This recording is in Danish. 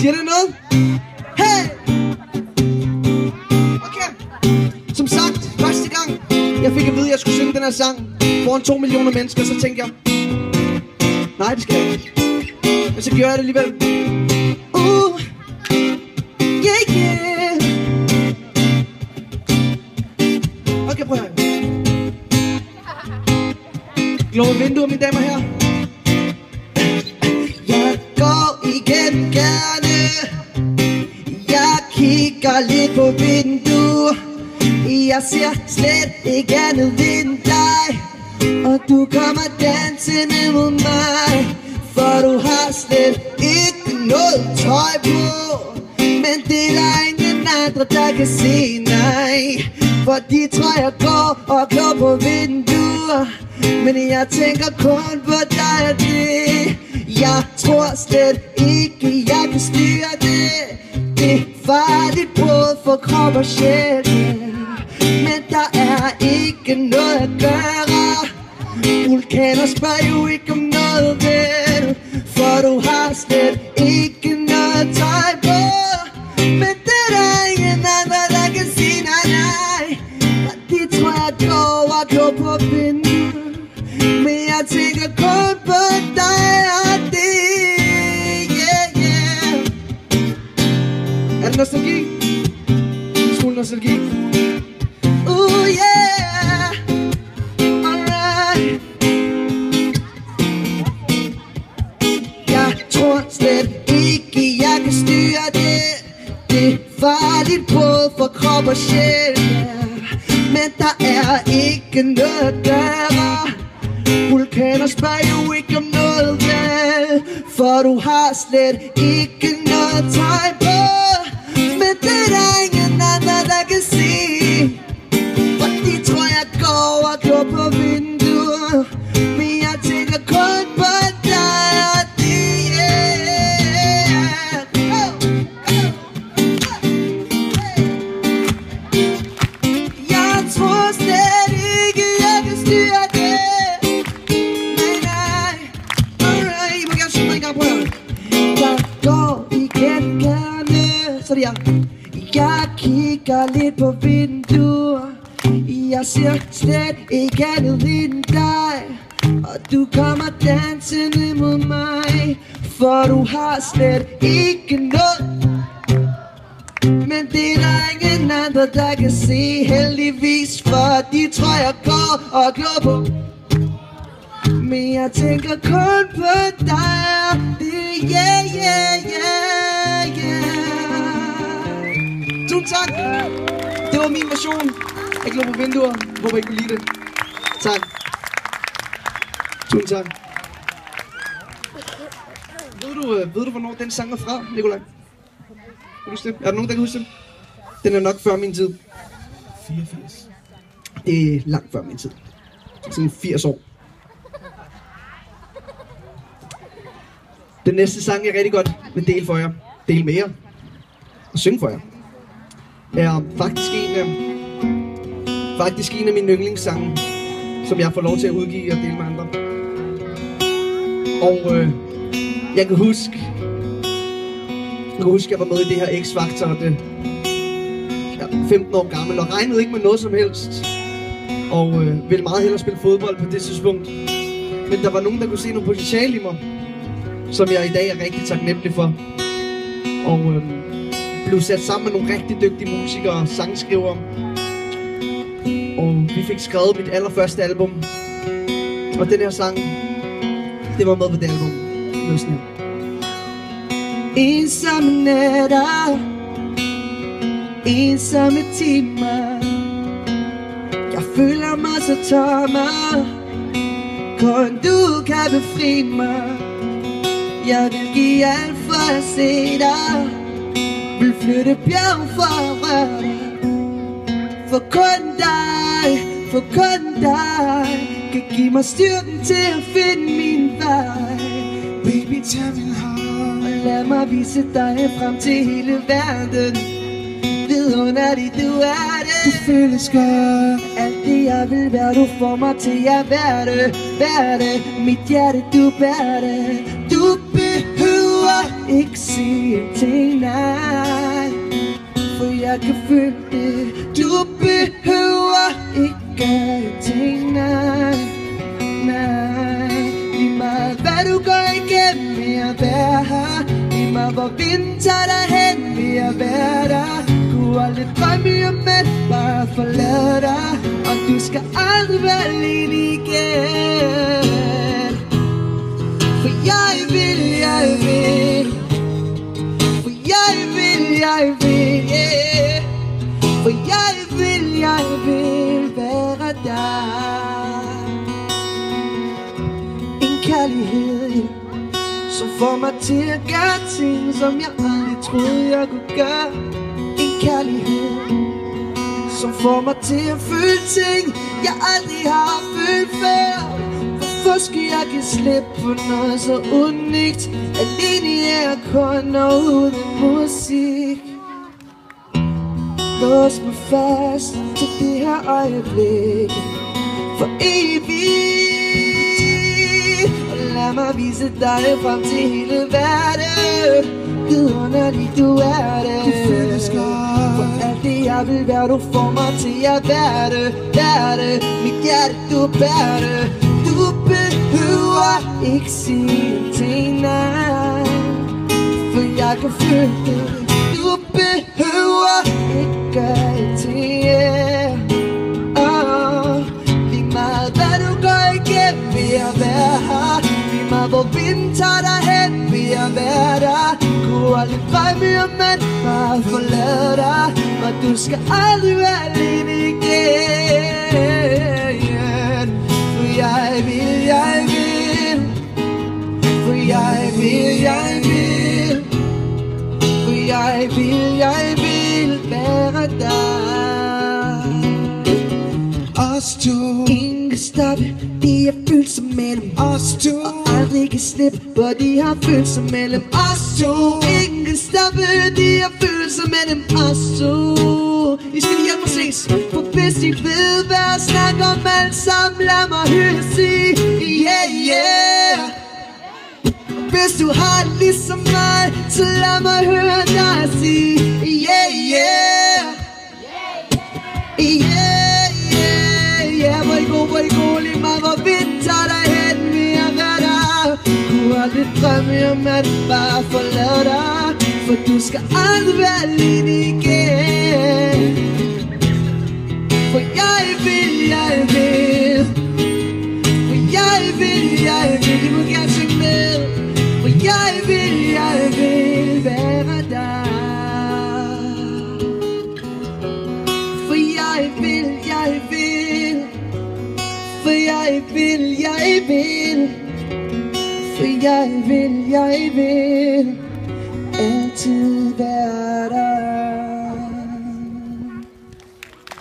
Siger det noget? Hey! Okay. Som sagt, første gang jeg fik at vide, at jeg skulle synge den her sang foran 2 millioner mennesker, så tænkte jeg, nej, det skal jeg ikke. Men så gjorde jeg det alligevel. Yeah, yeah. Okay, prøv her. Glå vinduer, mine damer her. Jeg går igen gerne. Jeg kigger lidt på vinduer. Jeg ser slet ikke andet end dig. Og du kommer dansende mod mig. For du har slet ikke noget tøj på. Men det er der ingen andre, der kan se, nej. Fordi tror jeg går og glår på vinduer. Men jeg tænker kun på dig og det. Jeg tror slet ikke, jeg kan styre det. Det er farligt både for krop og sjæl. Men der er ikke noget at gøre. Vulkaner spørger jo ikke om noget vel. For du har slet ikke noget tøj på. Men det er der ingen andre, der kan sige nej, nej. Og det tror jeg går og glår på vinduet. Men jeg tænker kun på dig og det. Yeah, yeah. Er det nostalgi? En smule nostalgi. Yeah. Alright. Jeg tror slet ikke, jeg kan styre det. Det er farligt både for krop og sjæl. Men der er ikke noget at gøre. Vulkaner spørger jo ikke om noget vel. For du har slet ikke noget tøj på. Men det er der ingen andre, der kan se. Fordi tror jeg går og glår på vinduet. Men jeg tænker kun på dig og det, yeah. Jeg tror slet ikke, jeg kan styre det. Nej, nej. Alright, I må gerne synge en gang, prøv at høre. Jeg går igen gerne. Så er det jeg. Jeg kigger lidt på vinduer. Jeg ser slet ikke andet end dig. Og du kommer dansende mod mig. For du har slet ikke noget. Men det er der ingen andre, der kan se. Heldigvis, for de tror jeg går og glår på. Men jeg tænker kun på dig. Det yeah, yeah, yeah, yeah. Tusind tak. Det var min version. Jeg glor på vinduer. Håber I kunne lide det. Tak. Tusind tak. Ved du, hvornår den sang er fra, Nikolaj? Kan du huske det? Er der nogen, der kan huske det? Den er nok før min tid. 84. Det er langt før min tid. Sådan 80 år. Den næste sang, jeg rigtig godt vil dele for jer, dele med jer og synge for jer, er faktisk en af mine yndlingssange, som jeg får lov til at udgive og dele med andre. Og jeg kan huske, jeg var med i det her X-Factor, og det, jeg var 15 år gammel og regnede ikke med noget som helst. Og ville meget hellere spille fodbold på det tidspunkt. Men der var nogen, der kunne se noget potentiale i mig, som jeg i dag er rigtig taknemmelig for. Og blev sat sammen med nogle rigtig dygtige musikere og sangskrivere. Og vi fik skrevet mit allerførste album. Og den her sang, det var med på det album. Løsning. Ensomme nætter, ensomme timer. Jeg føler mig så tom. Kun du kan befri mig. Jeg vil give alt for at se dig. Vil flytte bjerg for at røre dig. For kun dig kan give mig styrken til at finde min vej. Baby, tag min hånd og lad mig vise dig frem til hele verden. Vidunderligt, du er det. Du føles godt. Alt det jeg vil være, du får mig til at være det. Mit hjerte, du bærer det. Du behøver ikke sige en ting, nej. For jeg kan føle det. Du behøver ikke en ting, nej. Nej. Lige meget hvad du går igennem, vil jeg være her. Lige meget hvor vinden tager dig hen, vil jeg være der. Kunne aldrig drømme om at bare forlade dig. Og du skal aldrig være alene igen. For jeg vil, for jeg vil, yeah. For jeg vil være der. En kærlighed, som får mig til at gøre ting, som jeg aldrig troede jeg kunne gøre. En kærlighed, som får mig til at føle ting, jeg aldrig har følt før. Hvorfor skal jeg give slip på noget så unikt? Alene er kun og uden musik. Lås mig fast til det her øjeblik for evigt. Og lad mig vise dig frem til hele verden. Vidunderligt du er det. Det føles godt. For alt det jeg vil være, du får mig til at være det. Være det, mit hjerte du bærer det. Du behøver ikke sige en ting, nej. For jeg kan føle det. Du behøver ikke gøre en ting, yeah. Lige meget hvad du går igennem, vil jeg være her. Lige meget hvor vinden tager dig hen, vil jeg være der. Kunne aldrig drømme om at bare forlade dig. Og du skal aldrig være alene igen. For jeg vil, for jeg vil, for jeg vil være der. Os to, Ingen kan stoppe de her følelser mellem os to, og aldrig kan slippe på de her følelser mellem os to. Ingen kan stoppe de her følelser mellem os to. I skal lige hjælpe mig ses. For hvis I ved hvad jeg snakker om alt sammen, lad mig høre dig sige yeah, yeah. Hvis du har det ligesom mig, så lad mig høre dig sige yeah, yeah. Yeah, yeah, yeah. Hvor I går, lige meget hvor vinden tager dig hen, vil jeg være der. Kunne aldrig drømme om at bare forlade dig. For du skal aldrig være alene igen. For jeg vil, for jeg vil, I må gerne synge med. For jeg vil være der. For jeg vil, for jeg vil, for jeg vil altid være